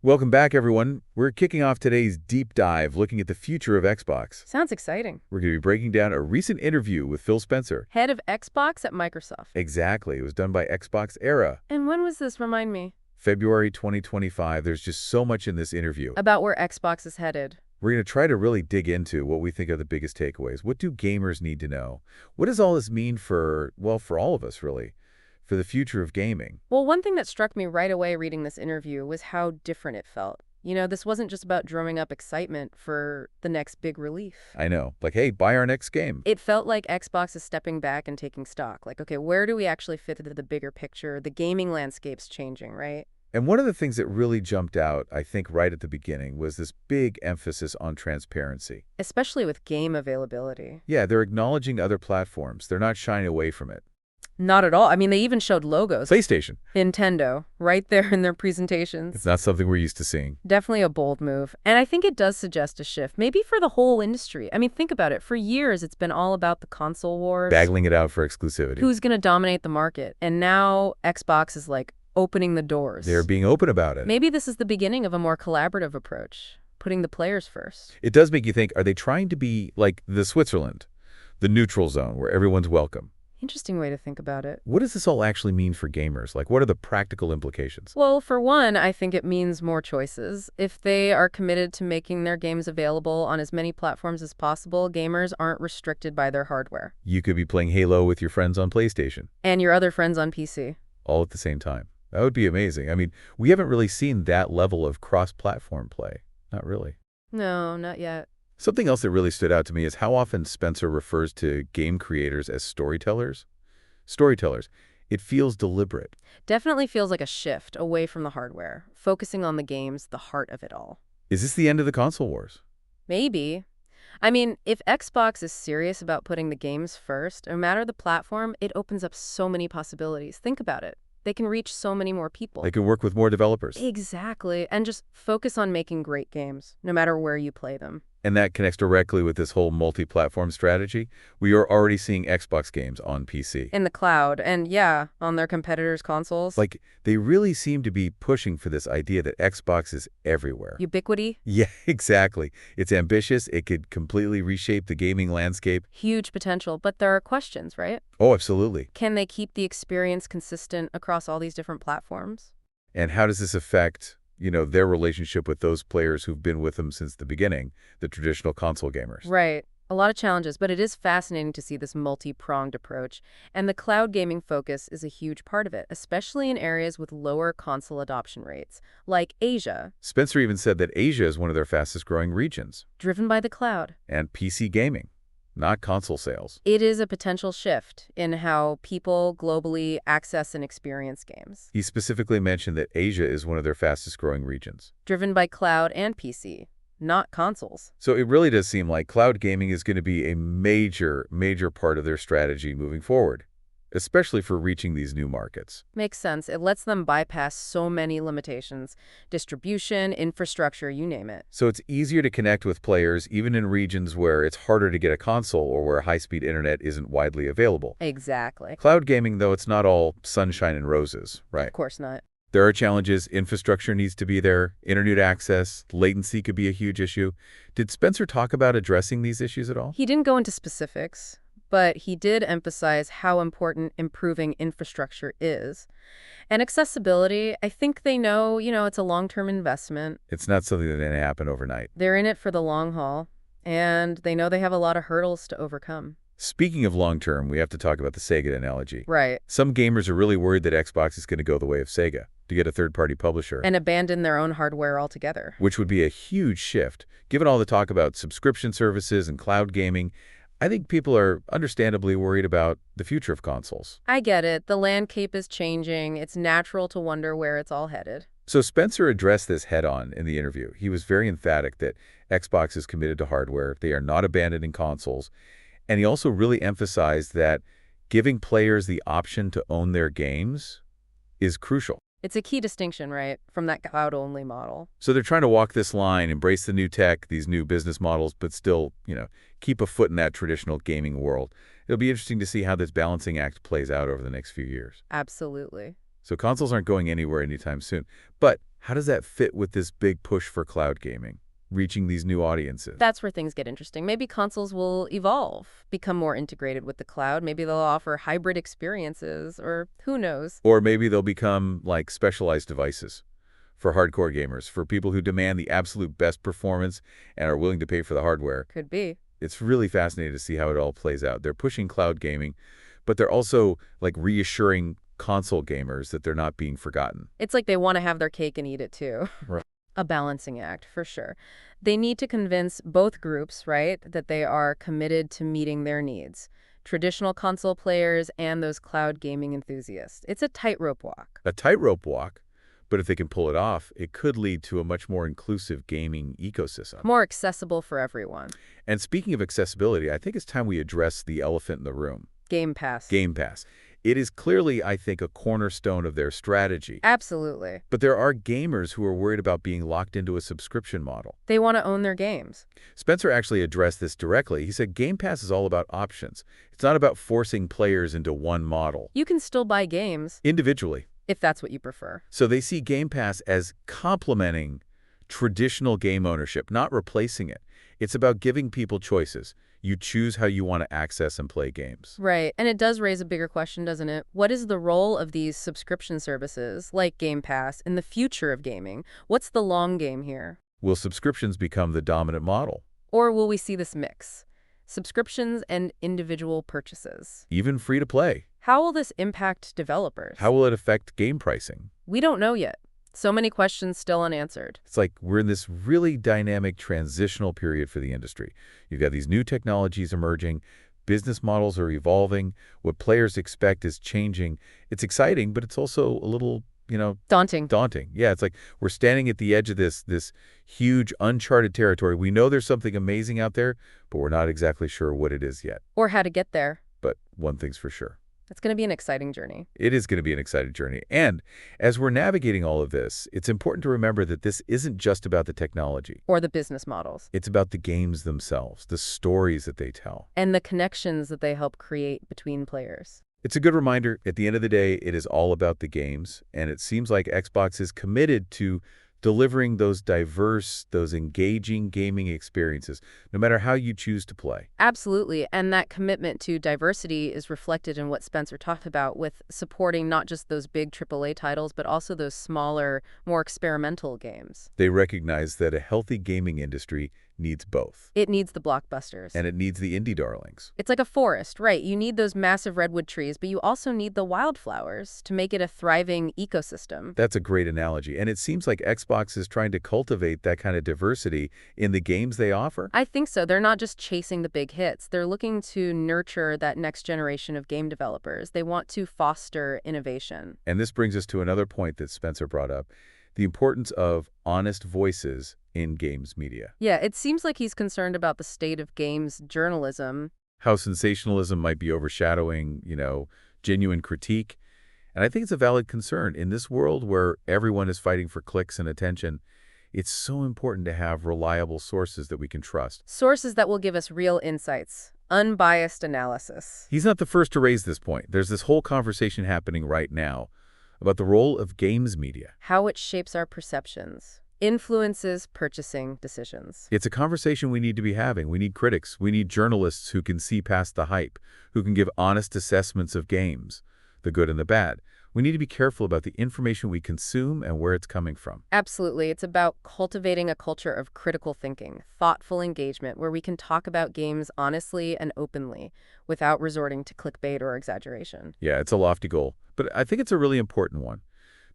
Welcome back, everyone. We're kicking off today's deep dive looking at the future of Xbox. Sounds exciting. We're going to be breaking down a recent interview with Phil Spencer. Head of Xbox at Microsoft. Exactly. It was done by XboxEra. And when was this, remind me? February 2025. There's just so much in this interview. About where Xbox is headed. We're going to try to really dig into what we think are the biggest takeaways. What do gamers need to know? What does all this mean for, well, for all of us, really, for the future of gaming? Well, one thing that struck me right away reading this interview was how different it felt. You know, this wasn't just about drumming up excitement for the next big release. I know. Like, hey, buy our next game. It felt like Xbox is stepping back and taking stock. Like, okay, where do we actually fit into the bigger picture? The gaming landscape's changing, right? And one of the things that really jumped out, I think, right at the beginning was this big emphasis on transparency. Especially with game availability. Yeah, they're acknowledging other platforms. They're not shying away from it. Not at all. I mean, they even showed logos. PlayStation. Nintendo, right there in their presentations. It's not something we're used to seeing. Definitely a bold move. And I think it does suggest a shift, maybe for the whole industry. I mean, think about it. For years, it's been all about the console wars. Battling it out for exclusivity. Who's going to dominate the market? And now Xbox is like opening the doors. They're being open about it. Maybe this is the beginning of a more collaborative approach, putting the players first. It does make you think, are they trying to be like the Switzerland, the neutral zone where everyone's welcome? Interesting way to think about it. What does this all actually mean for gamers? Like, what are the practical implications? Well, for one, I think it means more choices. If they are committed to making their games available on as many platforms as possible, gamers aren't restricted by their hardware. You could be playing Halo with your friends on PlayStation. And your other friends on PC. All at the same time. That would be amazing. I mean, we haven't really seen that level of cross-platform play. Not really. No, not yet. Something else that really stood out to me is how often Spencer refers to game creators as storytellers. Storytellers. It feels deliberate. Definitely feels like a shift away from the hardware, focusing on the games, the heart of it all. Is this the end of the console wars? Maybe. I mean, if Xbox is serious about putting the games first, no matter the platform, it opens up so many possibilities. Think about it. They can reach so many more people. They can work with more developers. Exactly. And just focus on making great games, no matter where you play them. And that connects directly with this whole multi-platform strategy. We are already seeing Xbox games on PC. In the cloud, and yeah, on their competitors' consoles. Like, they really seem to be pushing for this idea that Xbox is everywhere. Ubiquity? Yeah, exactly. It's ambitious. It could completely reshape the gaming landscape. Huge potential, but there are questions, right? Oh, absolutely. Can they keep the experience consistent across all these different platforms? And how does this affect, their relationship with those players who've been with them since the beginning, the traditional console gamers? Right. A lot of challenges, but it is fascinating to see this multi-pronged approach. And the cloud gaming focus is a huge part of it, especially in areas with lower console adoption rates, like Asia. Spencer even said that Asia is one of their fastest growing regions. Driven by the cloud. And PC gaming, not console sales. It is a potential shift in how people globally access and experience games. He specifically mentioned that Asia is one of their fastest growing regions. Driven by cloud and PC. Not consoles. So it really does seem like cloud gaming is going to be a major part of their strategy moving forward, especially for reaching these new markets. Makes sense. It lets them bypass so many limitations. Distribution, infrastructure, you name it. So it's easier to connect with players even in regions where it's harder to get a console or where high-speed internet isn't widely available. Exactly. Cloud gaming, though, it's not all sunshine and roses, right? Of course not. There are challenges. Infrastructure needs to be there. Internet access, latency could be a huge issue. Did Spencer talk about addressing these issues at all? He didn't go into specifics, but he did emphasize how important improving infrastructure is. And accessibility, I think they know, it's a long-term investment. It's not something that can happen overnight. They're in it for the long haul, and they know they have a lot of hurdles to overcome. Speaking of long-term, we have to talk about the Sega analogy. Right. Some gamers are really worried that Xbox is going to go the way of Sega, to get a third-party publisher. And abandon their own hardware altogether. Which would be a huge shift. Given all the talk about subscription services and cloud gaming, I think people are understandably worried about the future of consoles. I get it. The landscape is changing. It's natural to wonder where it's all headed. So Spencer addressed this head-on in the interview. He was very emphatic that Xbox is committed to hardware. They are not abandoning consoles. And he also really emphasized that giving players the option to own their games is crucial. It's a key distinction, right, from that cloud-only model. So they're trying to walk this line, embrace the new tech, these new business models, but still, keep a foot in that traditional gaming world. It'll be interesting to see how this balancing act plays out over the next few years. Absolutely. So consoles aren't going anywhere anytime soon. But How does that fit with this big push for cloud gaming, reaching these new audiences? That's where things get interesting. Maybe consoles will evolve, become more integrated with the cloud. Maybe they'll offer hybrid experiences, or who knows? Or maybe they'll become like specialized devices for hardcore gamers, for people who demand the absolute best performance and are willing to pay for the hardware. Could be. It's really fascinating to see how it all plays out. They're pushing cloud gaming, but they're also like reassuring console gamers that they're not being forgotten. It's like they want to have their cake and eat it too. Right. A balancing act, for sure. They need to convince both groups, right, that they are committed to meeting their needs. Traditional console players and those cloud gaming enthusiasts. It's a tightrope walk. A tightrope walk, but if they can pull it off, it could lead to a much more inclusive gaming ecosystem. More accessible for everyone. And speaking of accessibility, I think it's time we address the elephant in the room. Game Pass. Game Pass. It is clearly, I think, a cornerstone of their strategy. Absolutely. But there are gamers who are worried about being locked into a subscription model. They want to own their games. Spencer actually addressed this directly. He said Game Pass is all about options. It's not about forcing players into one model. You can still buy games. Individually. If that's what you prefer. So they see Game Pass as complementing traditional game ownership, not replacing it. It's about giving people choices. You choose how you want to access and play games. Right. And it does raise a bigger question, doesn't it? What is the role of these subscription services, like Game Pass, in the future of gaming? What's the long game here? Will subscriptions become the dominant model? Or will we see this mix? Subscriptions and individual purchases. Even free to play? How will this impact developers? How will it affect game pricing? We don't know yet. So many questions still unanswered. It's like we're in this really dynamic transitional period for the industry. You've got these new technologies emerging, business models are evolving, what players expect is changing. It's exciting, but it's also a little, Daunting. Yeah, it's like we're standing at the edge of this huge uncharted territory. We know there's something amazing out there, but we're not exactly sure what it is yet. Or how to get there. But one thing's for sure. It's going to be an exciting journey. It is going to be an exciting journey. And as we're navigating all of this, it's important to remember that this isn't just about the technology. Or the business models. It's about the games themselves, the stories that they tell. And the connections that they help create between players. It's a good reminder. At the end of the day, it is all about the games. And it seems like Xbox is committed to delivering those diverse, those engaging gaming experiences, no matter how you choose to play. Absolutely. And that commitment to diversity is reflected in what Spencer talked about with supporting not just those big AAA titles, but also those smaller, more experimental games. They recognize that a healthy gaming industry needs both. It needs the blockbusters. And it needs the indie darlings. It's like a forest, right? You need those massive redwood trees, but you also need the wildflowers to make it a thriving ecosystem. That's a great analogy. And it seems like Xbox is trying to cultivate that kind of diversity in the games they offer. I think so. They're not just chasing the big hits. They're looking to nurture that next generation of game developers. They want to foster innovation. And this brings us to another point that Spencer brought up, the importance of honest voices in games media. Yeah, it seems like he's concerned about the state of games journalism. How sensationalism might be overshadowing, genuine critique. And I think it's a valid concern. In this world where everyone is fighting for clicks and attention, it's so important to have reliable sources that we can trust. Sources that will give us real insights, unbiased analysis. He's not the first to raise this point. There's this whole conversation happening right now about the role of games media. How it shapes our perceptions, influences purchasing decisions. It's a conversation we need to be having. We need critics. We need journalists who can see past the hype, who can give honest assessments of games, the good and the bad. We need to be careful about the information we consume and where it's coming from. Absolutely. It's about cultivating a culture of critical thinking, thoughtful engagement, where we can talk about games honestly and openly without resorting to clickbait or exaggeration. Yeah, it's a lofty goal, but I think it's a really important one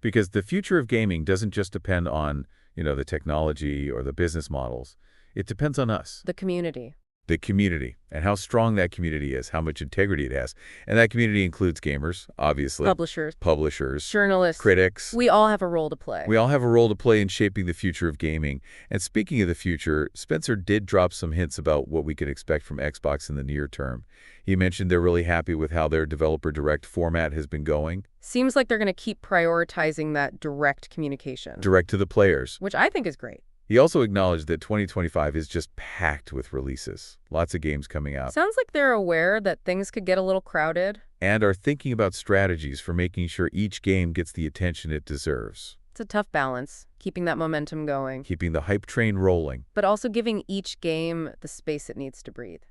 because the future of gaming doesn't just depend on, the technology or the business models. It depends on us. The community. The community and how strong that community is, how much integrity it has. And that community includes gamers, obviously. Publishers. Journalists. Critics. We all have a role to play. We all have a role to play in shaping the future of gaming. And speaking of the future, Spencer did drop some hints about what we can expect from Xbox in the near term. He mentioned they're really happy with how their developer direct format has been going. Seems like they're going to keep prioritizing that direct communication. Direct to the players. Which I think is great. He also acknowledged that 2025 is just packed with releases. Lots of games coming out. Sounds like they're aware that things could get a little crowded. And are thinking about strategies for making sure each game gets the attention it deserves. It's a tough balance, keeping that momentum going, keeping the hype train rolling. but also giving each game the space it needs to breathe.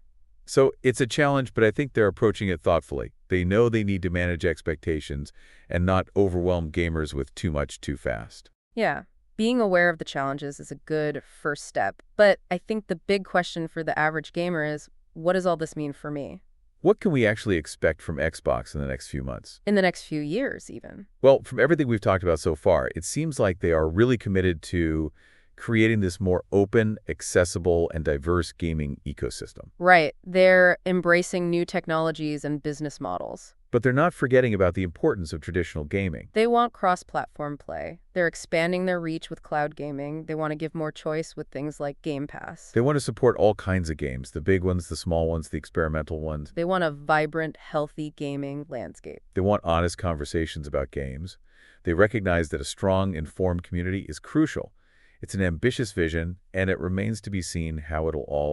So it's a challenge, but I think they're approaching it thoughtfully. They know they need to manage expectations and not overwhelm gamers with too much too fast. Yeah, being aware of the challenges is a good first step. But I think the big question for the average gamer is, what does all this mean for me? What can we actually expect from Xbox in the next few months? In the next few years, even. Well, from everything we've talked about so far, it seems like they are really committed to creating this more open, accessible, and diverse gaming ecosystem. Right. They're embracing new technologies and business models. But they're not forgetting about the importance of traditional gaming. They want cross-platform play. They're expanding their reach with cloud gaming. They want to give more choice with things like Game Pass. They want to support all kinds of games, the big ones, the small ones, the experimental ones. They want a vibrant, healthy gaming landscape. They want honest conversations about games. They recognize that a strong, informed community is crucial. It's an ambitious vision, and it remains to be seen how it'll all